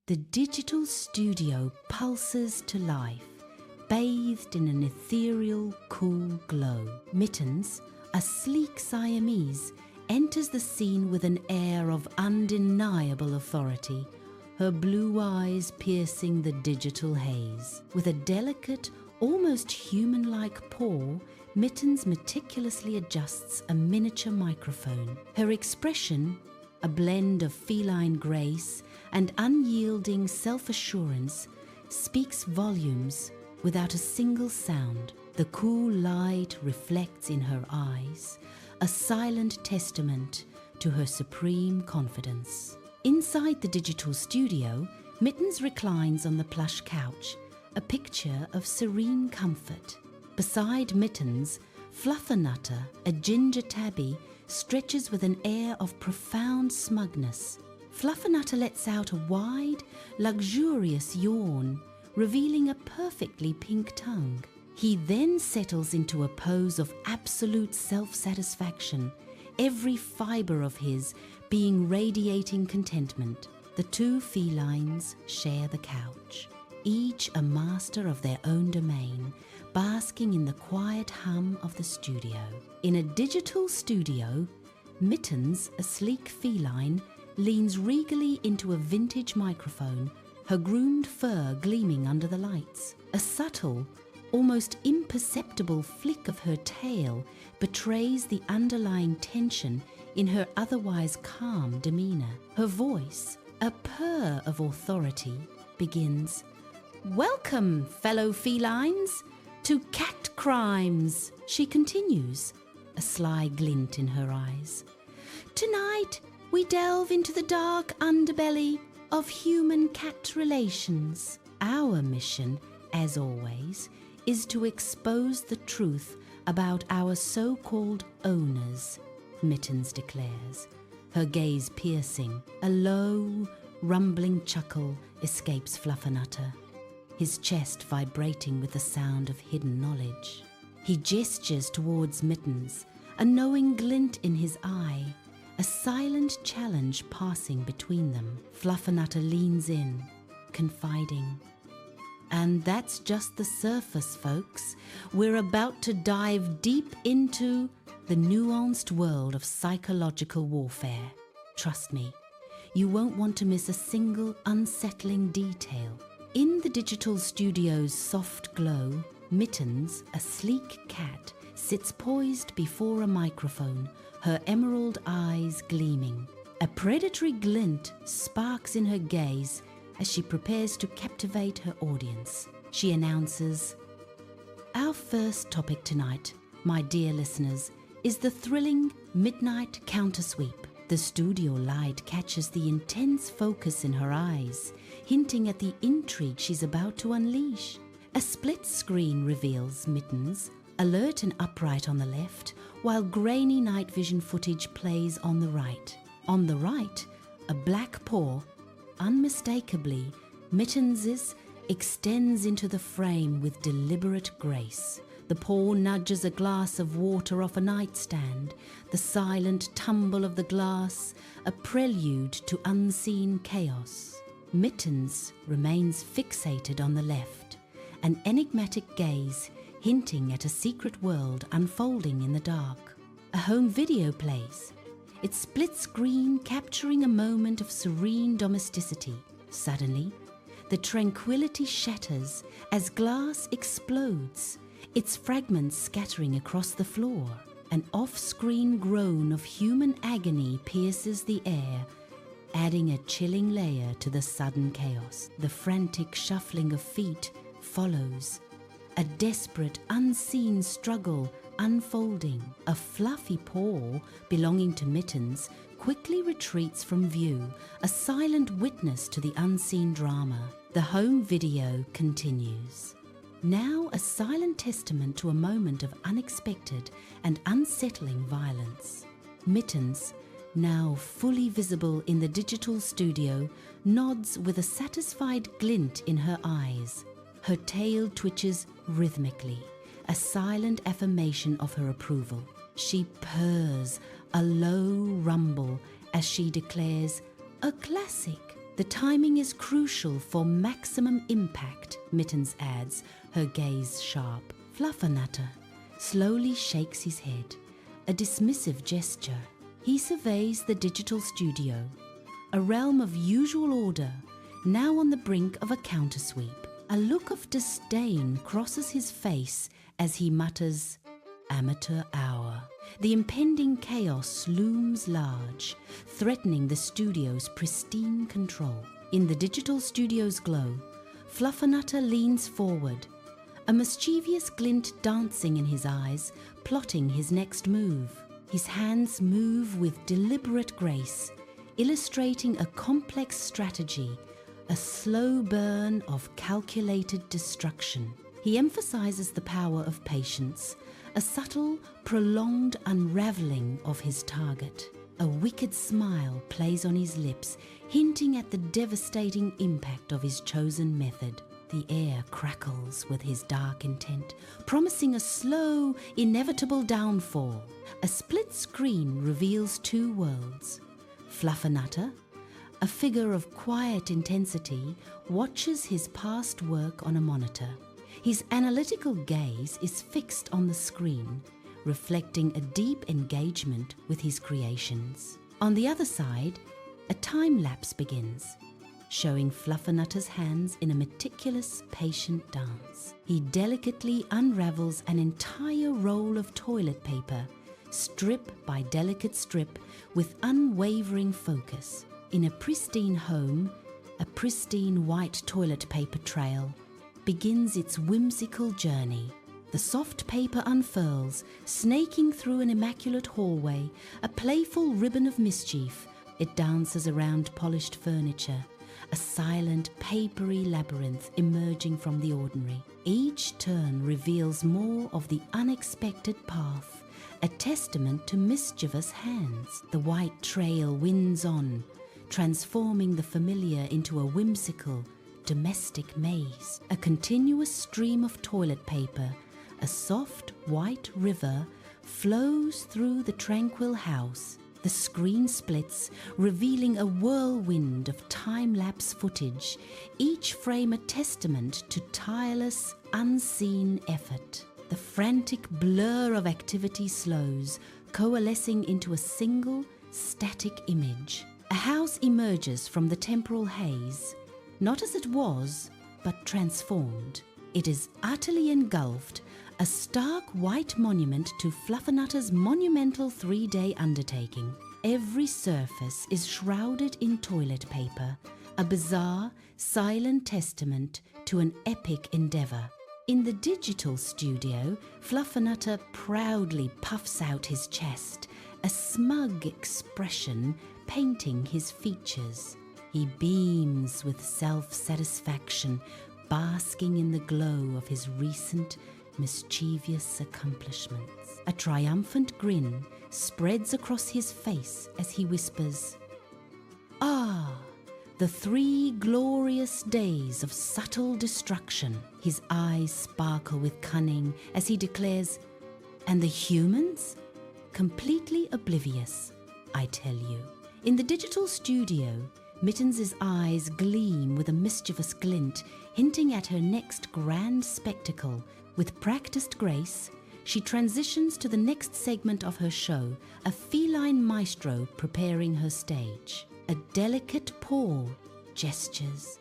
The digital studio pulses to life, bathed in an ethereal, cool glow. Mittens, a sleek Siamese, enters the scene with an air of undeniable authority, her blue eyes piercing the digital haze. With a delicate, almost human-like paw, Mittens meticulously adjusts a miniature microphone. Her expression, a blend of feline grace and unyielding self-assurance, speaks volumes without a single sound. The cool light reflects in her eyes, a silent testament to her supreme confidence. Inside the digital studio, Mittens reclines on the plush couch, a picture of serene comfort. Beside Mittens, Fluffernutter, a ginger tabby, stretches with an air of profound smugness. Fluffernutter lets out a wide, luxurious yawn, revealing a perfectly pink tongue. He then settles into a pose of absolute self-satisfaction, every fibre of his being radiating contentment. The two felines share the couch, each a master of their own domain, basking in the quiet hum of the studio. In a digital studio, Mittens, a sleek feline, leans regally into a vintage microphone, her groomed fur gleaming under the lights. A subtle, almost imperceptible flick of her tail betrays the underlying tension in her otherwise calm demeanor. Her voice, a purr of authority, begins, "Welcome, fellow felines, to Cat Crimes." She continues, a sly glint in her eyes. "Tonight, we delve into the dark underbelly of human-cat relations. Our mission, as always, is to expose the truth about our so-called owners," Mittens declares, her gaze piercing. A low, rumbling chuckle escapes Fluffernutter, his chest vibrating with the sound of hidden knowledge. He gestures towards Mittens, a knowing glint in his eye, a silent challenge passing between them. Fluffernutter leans in, confiding, "And that's just the surface, folks. We're about to dive deep into the nuanced world of psychological warfare. Trust me, you won't want to miss a single unsettling detail." In the digital studio's soft glow, Mittens, a sleek cat, sits poised before a microphone, her emerald eyes gleaming. A predatory glint sparks in her gaze as she prepares to captivate her audience. She announces, "Our first topic tonight, my dear listeners, is the thrilling midnight countersweep." The studio light catches the intense focus in her eyes, hinting at the intrigue she's about to unleash. A split screen reveals Mittens, alert and upright on the left, while grainy night vision footage plays on the right. On the right, a black paw, unmistakably Mittens's, extends into the frame with deliberate grace. The paw nudges a glass of water off a nightstand, the silent tumble of the glass, a prelude to unseen chaos. Mittens remains fixated on the left, an enigmatic gaze hinting at a secret world unfolding in the dark. A home video plays, its split screen capturing a moment of serene domesticity. Suddenly, the tranquility shatters as glass explodes, its fragments scattering across the floor. An off-screen groan of human agony pierces the air, adding a chilling layer to the sudden chaos. The frantic shuffling of feet follows, a desperate, unseen struggle unfolding. A fluffy paw belonging to Mittens quickly retreats from view, a silent witness to the unseen drama. The home video continues. Now a silent testament to a moment of unexpected and unsettling violence. Mittens, now fully visible in the digital studio, nods with a satisfied glint in her eyes. Her tail twitches rhythmically, a silent affirmation of her approval. She purrs, a low rumble, as she declares, "A classic." The timing is crucial for maximum impact, Mittens adds, her gaze sharp. Fluffernutter slowly shakes his head, a dismissive gesture. He surveys the digital studio, a realm of usual order, now on the brink of a countersweep. A look of disdain crosses his face as he mutters, "Amateur hour." The impending chaos looms large, threatening the studio's pristine control. In the digital studio's glow, Fluffernutter leans forward, a mischievous glint dancing in his eyes, plotting his next move. His hands move with deliberate grace, illustrating a complex strategy, a slow burn of calculated destruction. He emphasizes the power of patience, a subtle, prolonged unraveling of his target. A wicked smile plays on his lips, hinting at the devastating impact of his chosen method. The air crackles with his dark intent, promising a slow, inevitable downfall. A split screen reveals two worlds. Fluffernutter, a figure of quiet intensity, watches his past work on a monitor. His analytical gaze is fixed on the screen, reflecting a deep engagement with his creations. On the other side, a time lapse begins, showing Fluffernutter's hands in a meticulous, patient dance. He delicately unravels an entire roll of toilet paper, strip by delicate strip, with unwavering focus. In a pristine home, a pristine white toilet paper trail begins its whimsical journey. The soft paper unfurls, snaking through an immaculate hallway, a playful ribbon of mischief. It dances around polished furniture, a silent, papery labyrinth emerging from the ordinary. Each turn reveals more of the unexpected path, a testament to mischievous hands. The white trail winds on, transforming the familiar into a whimsical, domestic maze. A continuous stream of toilet paper, a soft white river, flows through the tranquil house. The screen splits, revealing a whirlwind of time-lapse footage, each frame a testament to tireless, unseen effort. The frantic blur of activity slows, coalescing into a single, static image. A house emerges from the temporal haze, not as it was, but transformed. It is utterly engulfed, a stark white monument to Fluffernutter's monumental 3-day undertaking. Every surface is shrouded in toilet paper, a bizarre, silent testament to an epic endeavor. In the digital studio, Fluffernutter proudly puffs out his chest, a smug expression painting his features. He beams with self-satisfaction, basking in the glow of his recent, mischievous accomplishments. A triumphant grin spreads across his face as he whispers, "Ah, the 3 glorious days of subtle destruction." His eyes sparkle with cunning as he declares, "And the humans? Completely oblivious, I tell you." In the digital studio, Mittens' eyes gleam with a mischievous glint, hinting at her next grand spectacle. With practiced grace, she transitions to the next segment of her show, a feline maestro preparing her stage. A delicate paw gestures,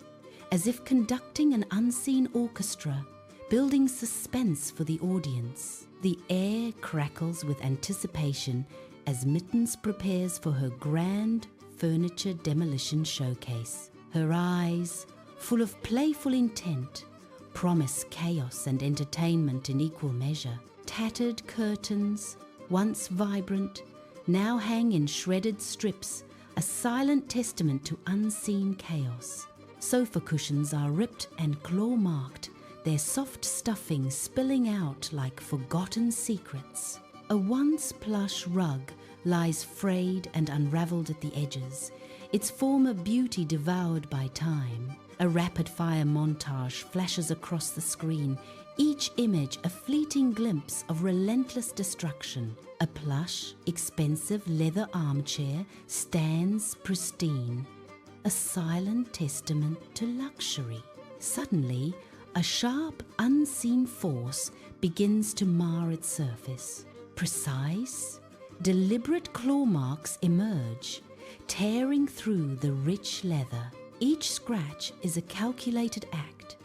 as if conducting an unseen orchestra, building suspense for the audience. The air crackles with anticipation as Mittens prepares for her grand furniture demolition showcase. Her eyes, full of playful intent, promise chaos and entertainment in equal measure. Tattered curtains, once vibrant, now hang in shredded strips, a silent testament to unseen chaos. Sofa cushions are ripped and claw-marked, their soft stuffing spilling out like forgotten secrets. A once plush rug lies frayed and unraveled at the edges, its former beauty devoured by time. A rapid-fire montage flashes across the screen, each image a fleeting glimpse of relentless destruction. A plush, expensive leather armchair stands pristine, a silent testament to luxury. Suddenly, a sharp, unseen force begins to mar its surface. Precise, deliberate claw marks emerge, tearing through the rich leather. Each scratch is a calculated act,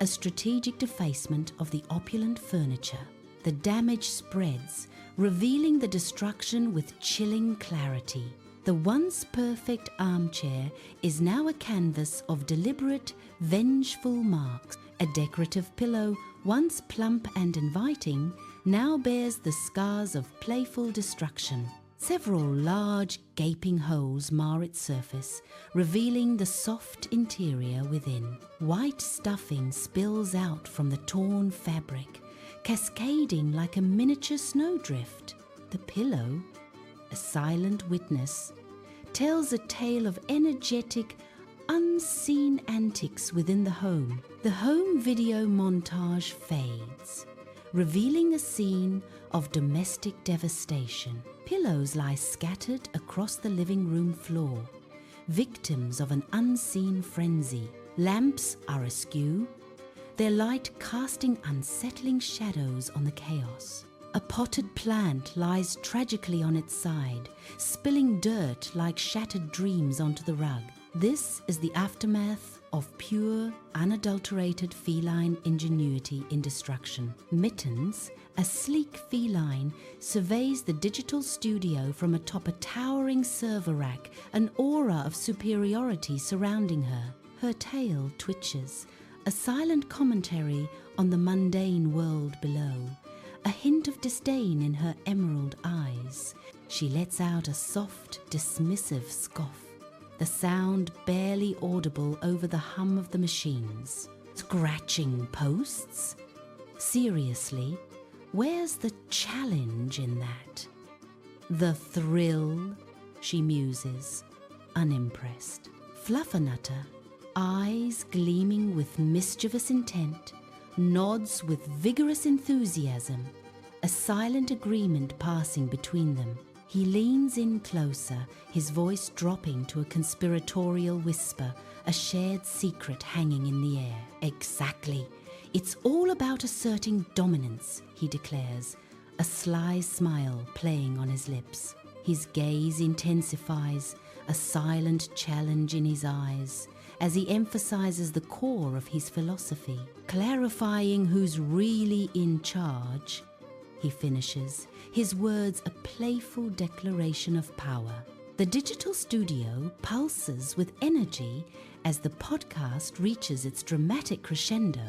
a strategic defacement of the opulent furniture. The damage spreads, revealing the destruction with chilling clarity. The once perfect armchair is now a canvas of deliberate, vengeful marks. A decorative pillow, once plump and inviting, now bears the scars of playful destruction. Several large, gaping holes mar its surface, revealing the soft interior within. White stuffing spills out from the torn fabric, cascading like a miniature snowdrift. The pillow, a silent witness, tells a tale of energetic, unseen antics within the home. The home video montage fades, revealing a scene of domestic devastation. Pillows lie scattered across the living room floor, victims of an unseen frenzy. Lamps are askew, their light casting unsettling shadows on the chaos. A potted plant lies tragically on its side, spilling dirt like shattered dreams onto the rug. This is the aftermath of pure, unadulterated feline ingenuity in destruction. Mittens, a sleek feline, surveys the digital studio from atop a towering server rack, an aura of superiority surrounding her. Her tail twitches, a silent commentary on the mundane world below, a hint of disdain in her emerald eyes. She lets out a soft, dismissive scoff, the sound barely audible over the hum of the machines. Scratching posts? Seriously, where's the challenge in that? The thrill, she muses, unimpressed. Fluffernutter, eyes gleaming with mischievous intent, nods with vigorous enthusiasm, a silent agreement passing between them. He leans in closer, his voice dropping to a conspiratorial whisper, a shared secret hanging in the air. Exactly. It's all about asserting dominance, he declares, a sly smile playing on his lips. His gaze intensifies, a silent challenge in his eyes, as he emphasizes the core of his philosophy. Clarifying who's really in charge, he finishes, his words a playful declaration of power. The digital studio pulses with energy as the podcast reaches its dramatic crescendo,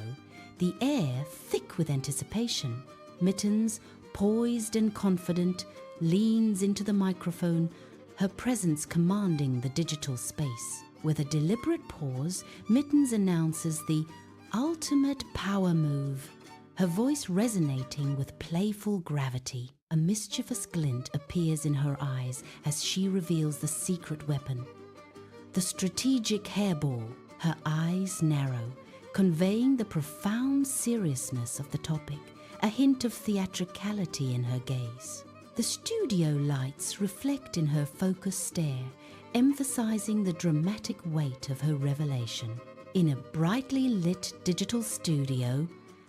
the air thick with anticipation. Mittens, poised and confident, leans into the microphone, her presence commanding the digital space. With a deliberate pause, Mittens announces the ultimate power move, her voice resonating with playful gravity. A mischievous glint appears in her eyes as she reveals the secret weapon. The strategic hairball, her eyes narrow, conveying the profound seriousness of the topic, a hint of theatricality in her gaze. The studio lights reflect in her focused stare, emphasizing the dramatic weight of her revelation. In a brightly lit digital studio,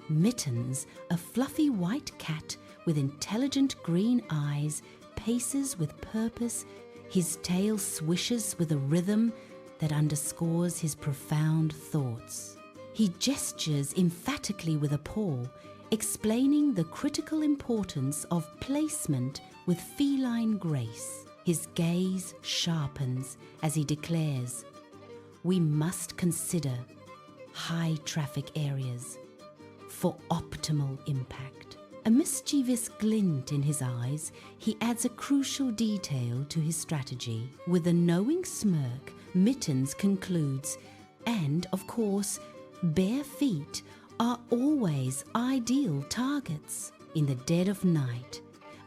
Mittens, a fluffy white cat with intelligent green eyes, paces with purpose, his tail swishes with a rhythm that underscores his profound thoughts. He gestures emphatically with a paw, explaining the critical importance of placement with feline grace. His gaze sharpens as he declares, "We must consider high traffic areas for optimal impact." A mischievous glint in his eyes, he adds a crucial detail to his strategy. With a knowing smirk, Mittens concludes, and of course, bare feet are always ideal targets. In the dead of night,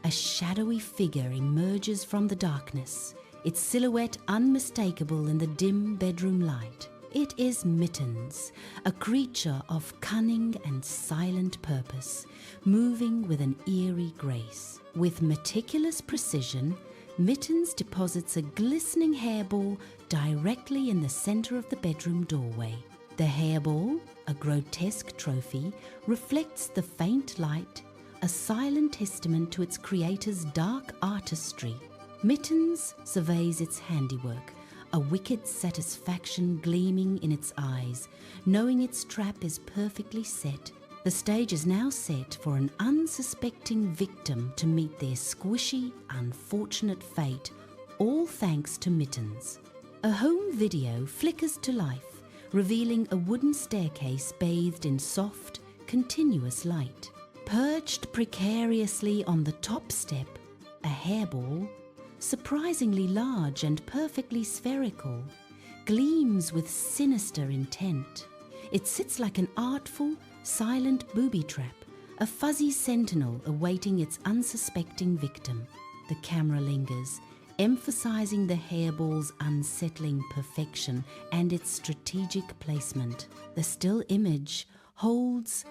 a shadowy figure emerges from the darkness, its silhouette unmistakable in the dim bedroom light. It is Mittens, a creature of cunning and silent purpose, moving with an eerie grace. With meticulous precision, Mittens deposits a glistening hairball directly in the center of the bedroom doorway. The hairball, a grotesque trophy, reflects the faint light, a silent testament to its creator's dark artistry. Mittens surveys its handiwork, a wicked satisfaction gleaming in its eyes, knowing its trap is perfectly set. The stage is now set for an unsuspecting victim to meet their squishy, unfortunate fate, all thanks to Mittens. A home video flickers to life, revealing a wooden staircase bathed in soft, continuous light. Perched precariously on the top step, a hairball, surprisingly large and perfectly spherical, gleams with sinister intent. It sits like an artful, silent booby trap, a fuzzy sentinel awaiting its unsuspecting victim. The camera lingers, emphasizing the hairball's unsettling perfection and its strategic placement. The still image holds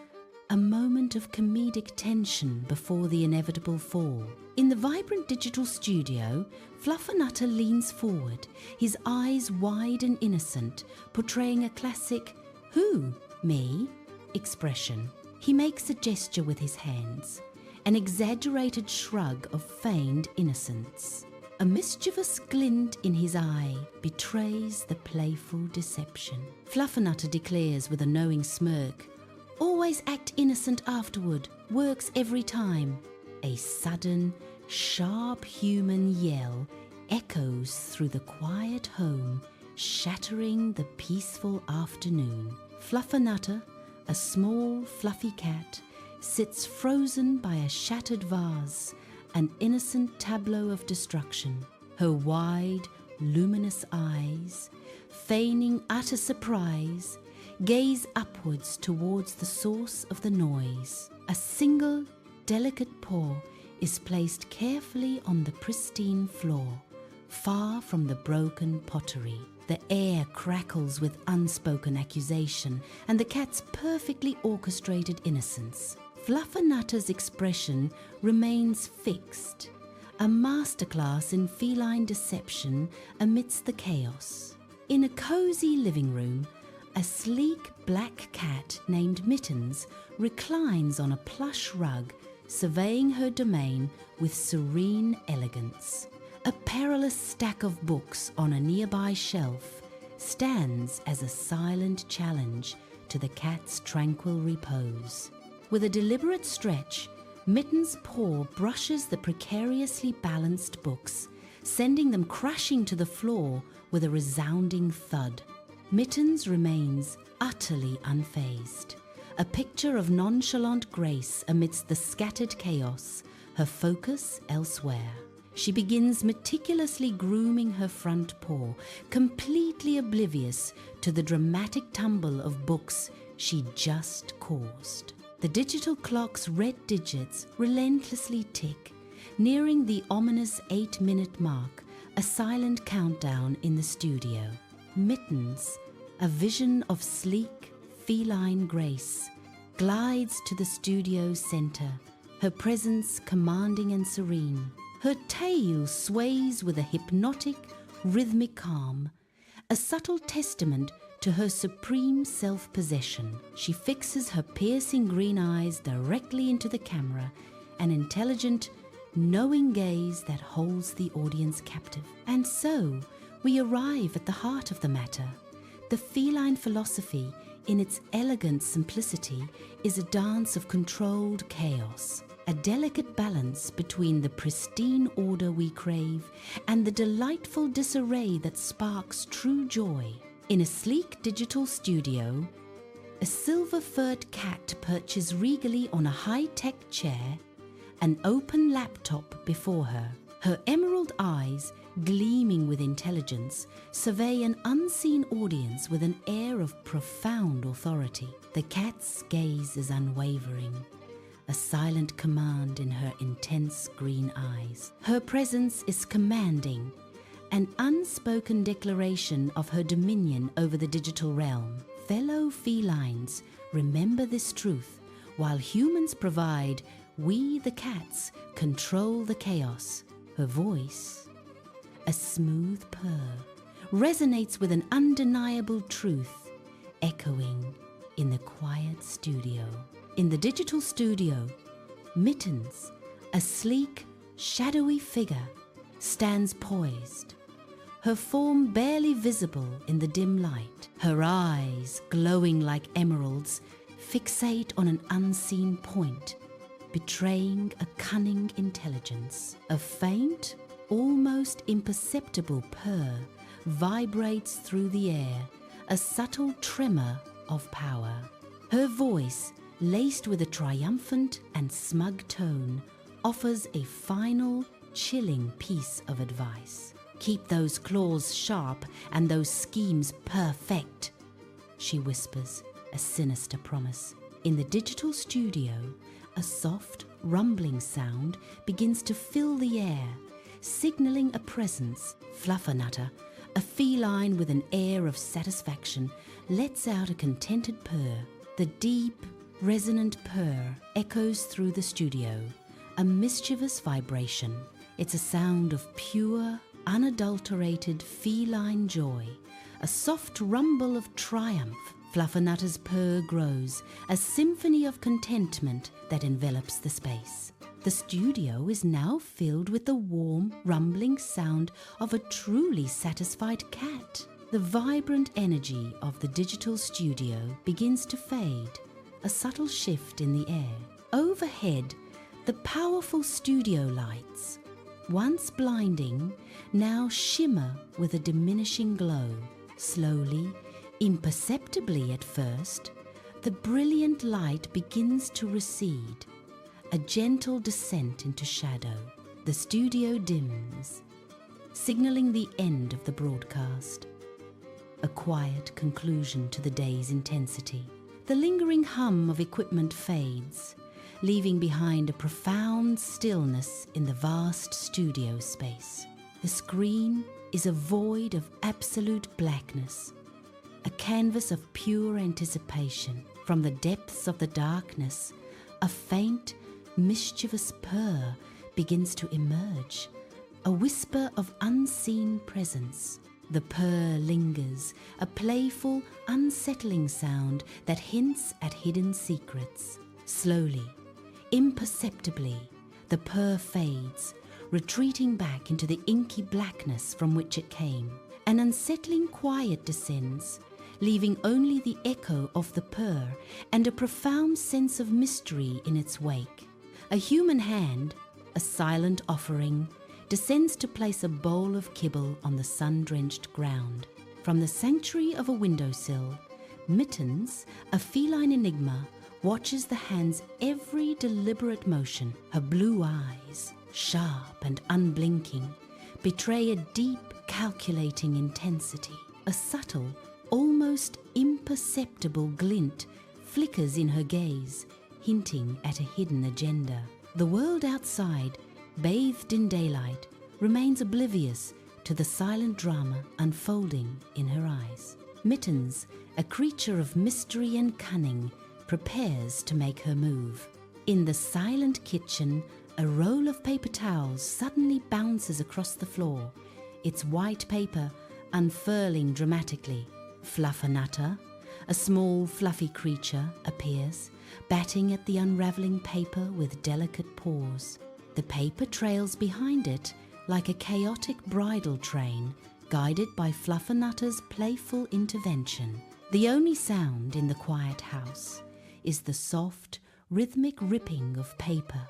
a moment of comedic tension before the inevitable fall. In the vibrant digital studio, Fluffernutter leans forward, his eyes wide and innocent, portraying a classic "Who? Me?" expression. He makes a gesture with his hands, an exaggerated shrug of feigned innocence. A mischievous glint in his eye betrays the playful deception. Fluffernutter declares with a knowing smirk, "Always act innocent afterward, works every time." A sudden, sharp human yell echoes through the quiet home, shattering the peaceful afternoon. Fluffernutter, a small, fluffy cat, sits frozen by a shattered vase, an innocent tableau of destruction. Her wide, luminous eyes, feigning utter surprise, gaze upwards towards the source of the noise. A single, delicate paw is placed carefully on the pristine floor, far from the broken pottery. The air crackles with unspoken accusation and the cat's perfectly orchestrated innocence. Fluffernutter's expression remains fixed, a masterclass in feline deception amidst the chaos. In a cozy living room, a sleek black cat named Mittens reclines on a plush rug, surveying her domain with serene elegance. A perilous stack of books on a nearby shelf stands as a silent challenge to the cat's tranquil repose. With a deliberate stretch, Mittens' paw brushes the precariously balanced books, sending them crashing to the floor with a resounding thud. Mittens remains utterly unfazed, a picture of nonchalant grace amidst the scattered chaos, her focus elsewhere. She begins meticulously grooming her front paw, completely oblivious to the dramatic tumble of books she just caused. The digital clock's red digits relentlessly tick, nearing the ominous 8-minute mark, a silent countdown in the studio. Mittens, a vision of sleek, feline grace, glides to the studio's center, her presence commanding and serene. Her tail sways with a hypnotic, rhythmic calm, a subtle testament to her supreme self-possession. She fixes her piercing green eyes directly into the camera, an intelligent, knowing gaze that holds the audience captive. And so, we arrive at the heart of the matter. The feline philosophy, in its elegant simplicity, is a dance of controlled chaos, a delicate balance between the pristine order we crave and the delightful disarray that sparks true joy. In a sleek digital studio, a silver-furred cat perches regally on a high-tech chair, an open laptop before her. Her emerald eyes, gleaming with intelligence, survey an unseen audience with an air of profound authority. The cat's gaze is unwavering, a silent command in her intense green eyes. Her presence is commanding, an unspoken declaration of her dominion over the digital realm. Fellow felines, remember this truth. While humans provide, we, the cats, control the chaos. Her voice, a smooth purr, resonates with an undeniable truth, echoing in the quiet studio. In the digital studio, Mittens, a sleek, shadowy figure, stands poised, her form barely visible in the dim light. Her eyes, glowing like emeralds, fixate on an unseen point, betraying a cunning intelligence. A faint, almost imperceptible purr vibrates through the air, a subtle tremor of power. Her voice, laced with a triumphant and smug tone, offers a final, chilling piece of advice. "Keep those claws sharp and those schemes perfect," she whispers, a sinister promise. In the digital studio, a soft, rumbling sound begins to fill the air, signaling a presence. Fluffernutter, a feline with an air of satisfaction, lets out a contented purr. The deep, resonant purr echoes through the studio, a mischievous vibration. It's a sound of pure, unadulterated feline joy, a soft rumble of triumph. Fluffernutter's purr grows, a symphony of contentment that envelops the space. The studio is now filled with the warm, rumbling sound of a truly satisfied cat. The vibrant energy of the digital studio begins to fade, a subtle shift in the air. Overhead, the powerful studio lights, once blinding, now shimmer with a diminishing glow. Slowly, imperceptibly at first, the brilliant light begins to recede, a gentle descent into shadow. The studio dims, signaling the end of the broadcast, a quiet conclusion to the day's intensity. The lingering hum of equipment fades, leaving behind a profound stillness in the vast studio space. The screen is a void of absolute blackness, a canvas of pure anticipation. From the depths of the darkness, a faint, mischievous purr begins to emerge, a whisper of unseen presence. The purr lingers, a playful, unsettling sound that hints at hidden secrets. Slowly, imperceptibly, the purr fades, retreating back into the inky blackness from which it came. An unsettling quiet descends, leaving only the echo of the purr and a profound sense of mystery in its wake. A human hand, a silent offering, descends to place a bowl of kibble on the sun-drenched ground. From the sanctuary of a windowsill, Mittens, a feline enigma, watches the hand's every deliberate motion. Her blue eyes, sharp and unblinking, betray a deep, calculating intensity. A subtle, almost imperceptible glint flickers in her gaze, hinting at a hidden agenda. The world outside, bathed in daylight, remains oblivious to the silent drama unfolding in her eyes. Mittens, a creature of mystery and cunning, prepares to make her move. In the silent kitchen, a roll of paper towels suddenly bounces across the floor, its white paper unfurling dramatically. Fluffernutter, a small fluffy creature, appears, batting at the unraveling paper with delicate paws. The paper trails behind it like a chaotic bridal train, guided by Fluffernutter's playful intervention. The only sound in the quiet house is the soft, rhythmic ripping of paper,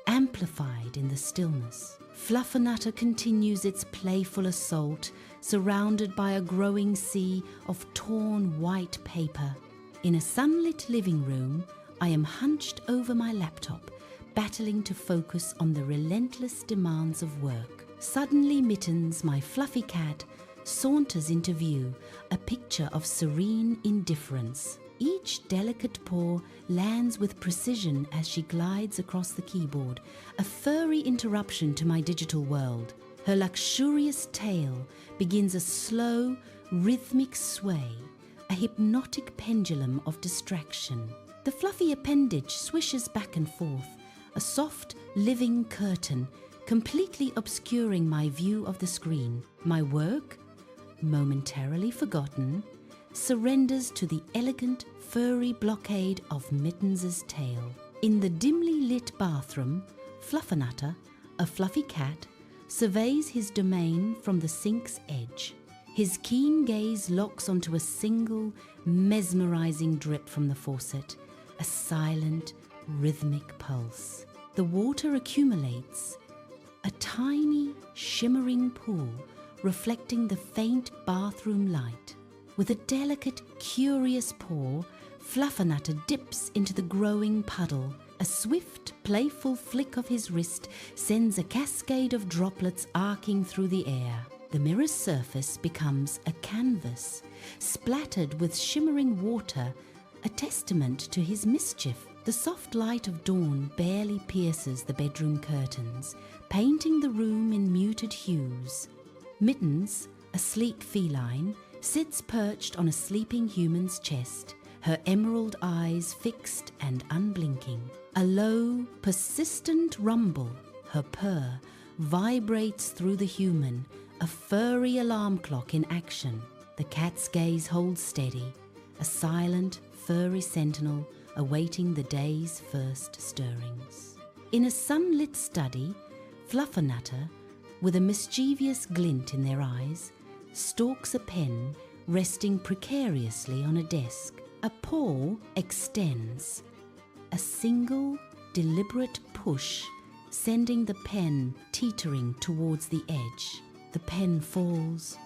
amplified in the stillness. Fluffernutter continues its playful assault, surrounded by a growing sea of torn white paper. In a sunlit living room, I am hunched over my laptop, battling to focus on the relentless demands of work. Suddenly, Mittens, my fluffy cat, saunters into view, a picture of serene indifference. Each delicate paw lands with precision as she glides across the keyboard, a furry interruption to my digital world. Her luxurious tail begins a slow, rhythmic sway, a hypnotic pendulum of distraction. The fluffy appendage swishes back and forth, a soft, living curtain, completely obscuring my view of the screen. My work, momentarily forgotten, surrenders to the elegant, furry blockade of Mittens's tail. In the dimly lit bathroom, Fluffernutter, a fluffy cat, surveys his domain from the sink's edge. His keen gaze locks onto a single, mesmerizing drip from the faucet, a silent, rhythmic pulse. The water accumulates, a tiny, shimmering pool reflecting the faint bathroom light. With a delicate, curious paw, Fluffernutter dips into the growing puddle. A swift, playful flick of his wrist sends a cascade of droplets arcing through the air. The mirror's surface becomes a canvas, splattered with shimmering water, a testament to his mischief. The soft light of dawn barely pierces the bedroom curtains, painting the room in muted hues. Mittens, a sleek feline, sits perched on a sleeping human's chest, her emerald eyes fixed and unblinking. A low, persistent rumble, her purr, vibrates through the human, a furry alarm clock in action. The cat's gaze holds steady, a silent, furry sentinel awaiting the day's first stirrings. In a sunlit study, Fluffernutter, with a mischievous glint in their eyes, stalks a pen resting precariously on a desk. A paw extends, a single, deliberate push, sending the pen teetering towards the edge. The pen falls,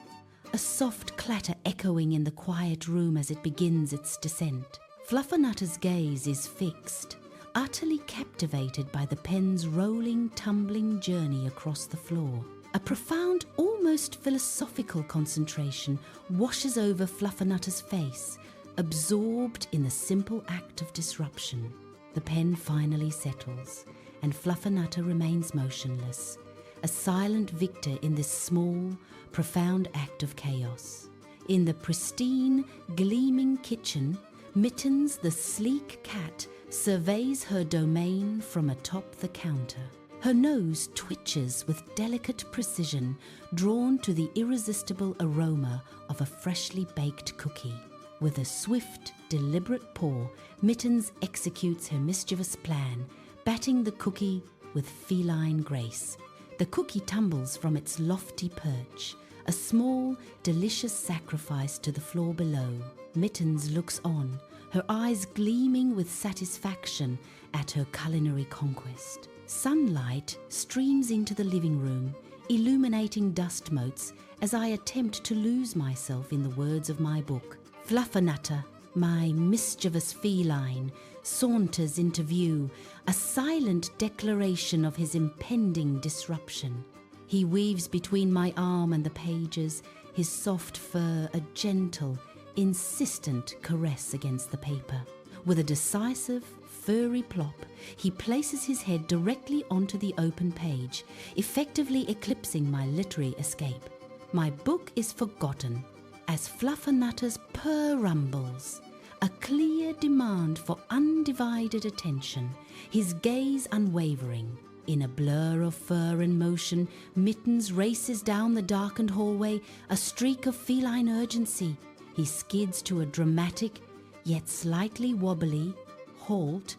a soft clatter echoing in the quiet room as it begins its descent. Fluffernutter's gaze is fixed, utterly captivated by the pen's rolling, tumbling journey across the floor. A profound, almost philosophical concentration washes over Fluffernutter's face, absorbed in the simple act of disruption. The pen finally settles, and Fluffernutter remains motionless, a silent victor in this small, profound act of chaos. In the pristine, gleaming kitchen, Mittens, the sleek cat, surveys her domain from atop the counter. Her nose twitches with delicate precision, drawn to the irresistible aroma of a freshly baked cookie. With a swift, deliberate paw, Mittens executes her mischievous plan, batting the cookie with feline grace. The cookie tumbles from its lofty perch, a small, delicious sacrifice to the floor below. Mittens looks on, her eyes gleaming with satisfaction at her culinary conquest. Sunlight streams into the living room, illuminating dust motes as I attempt to lose myself in the words of my book. Fluffernutter, my mischievous feline, saunters into view, a silent declaration of his impending disruption. He weaves between my arm and the pages, his soft fur a gentle, insistent caress against the paper. With a decisive, furry plop, he places his head directly onto the open page, effectively eclipsing my literary escape. My book is forgotten as Fluffernutter's purr rumbles, a clear demand for undivided attention, his gaze unwavering. In a blur of fur and motion, Mittens races down the darkened hallway, a streak of feline urgency. He skids to a dramatic, yet slightly wobbly, halt,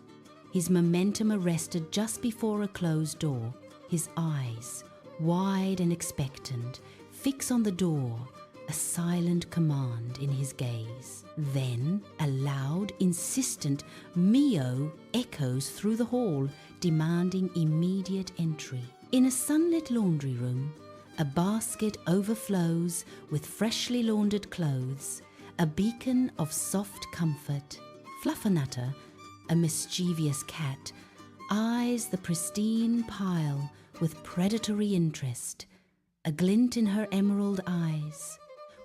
his momentum arrested just before a closed door. His eyes, wide and expectant, fix on the door, a silent command in his gaze. Then a loud, insistent meow echoes through the hall, demanding immediate entry. In a sunlit laundry room, a basket overflows with freshly laundered clothes, a beacon of soft comfort. Fluffernutter, a mischievous cat, eyes the pristine pile with predatory interest, a glint in her emerald eyes.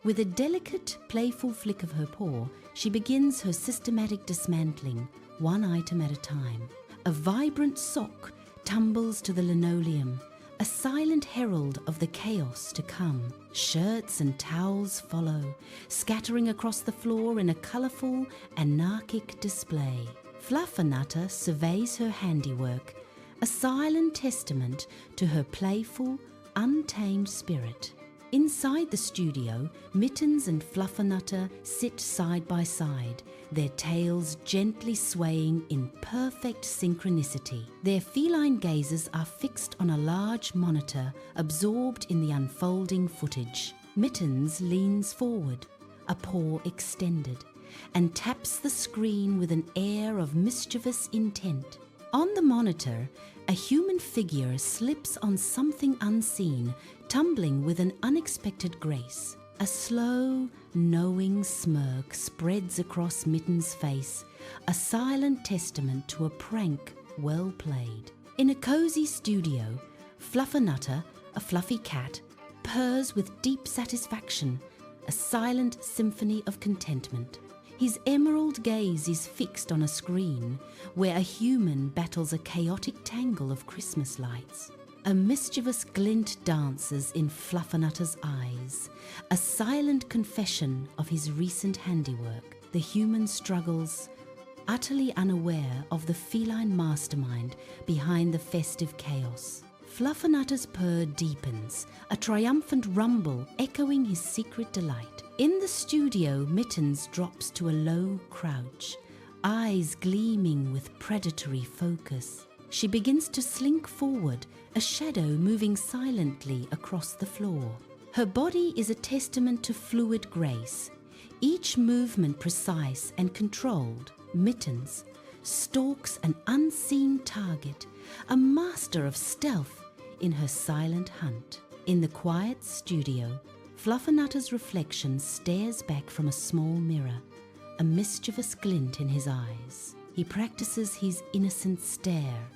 With a delicate, playful flick of her paw, she begins her systematic dismantling, one item at a time. A vibrant sock tumbles to the linoleum, a silent herald of the chaos to come. Shirts and towels follow, scattering across the floor in a colourful, anarchic display. Fluffernutter surveys her handiwork, a silent testament to her playful, untamed spirit. Inside the studio, Mittens and Fluffernutter sit side by side, their tails gently swaying in perfect synchronicity. Their feline gazes are fixed on a large monitor absorbed in the unfolding footage. Mittens leans forward, a paw extended, and taps the screen with an air of mischievous intent. On the monitor, a human figure slips on something unseen, tumbling with an unexpected grace. A slow, knowing smirk spreads across Mittens' face, a silent testament to a prank well played. In a cozy studio, Fluffernutter, a fluffy cat, purrs with deep satisfaction, a silent symphony of contentment. His emerald gaze is fixed on a screen where a human battles a chaotic tangle of Christmas lights. A mischievous glint dances in Fluffernutter's eyes, a silent confession of his recent handiwork. The human struggles, utterly unaware of the feline mastermind behind the festive chaos. Fluffernutter's purr deepens, a triumphant rumble echoing his secret delight. In the studio, Mittens drops to a low crouch, eyes gleaming with predatory focus. She begins to slink forward, a shadow moving silently across the floor. Her body is a testament to fluid grace, each movement precise and controlled. Mittens stalks an unseen target, a master of stealth in her silent hunt. In the quiet studio, Fluffernutter's reflection stares back from a small mirror, a mischievous glint in his eyes. He practices his innocent stare,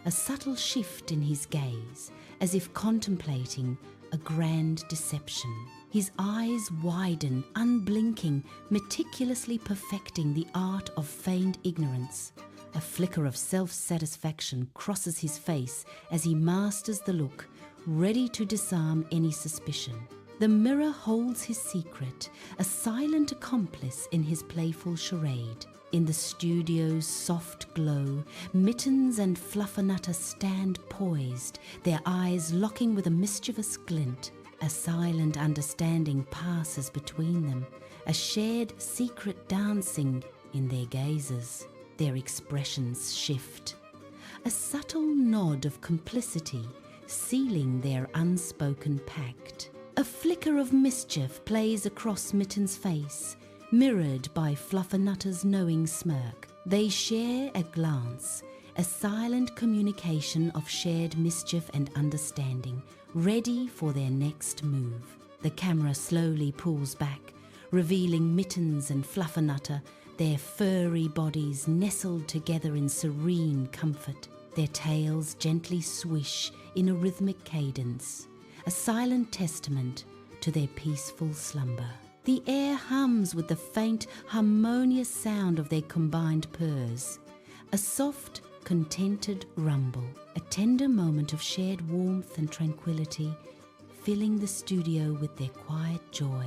a subtle shift in his gaze, as if contemplating a grand deception. His eyes widen, unblinking, meticulously perfecting the art of feigned ignorance. A flicker of self-satisfaction crosses his face as he masters the look, ready to disarm any suspicion. The mirror holds his secret, a silent accomplice in his playful charade. In the studio's soft glow, Mittens and Fluffernutter stand poised, their eyes locking with a mischievous glint. A silent understanding passes between them, a shared secret dancing in their gazes. Their expressions shift, a subtle nod of complicity sealing their unspoken pact. A flicker of mischief plays across Mittens' face, mirrored by Fluffernutter's knowing smirk. They share a glance, a silent communication of shared mischief and understanding, ready for their next move. The camera slowly pulls back, revealing Mittens and Fluffernutter, their furry bodies nestled together in serene comfort. Their tails gently swish in a rhythmic cadence, a silent testament to their peaceful slumber. The air hums with the faint, harmonious sound of their combined purrs, a soft, contented rumble, a tender moment of shared warmth and tranquility, filling the studio with their quiet joy.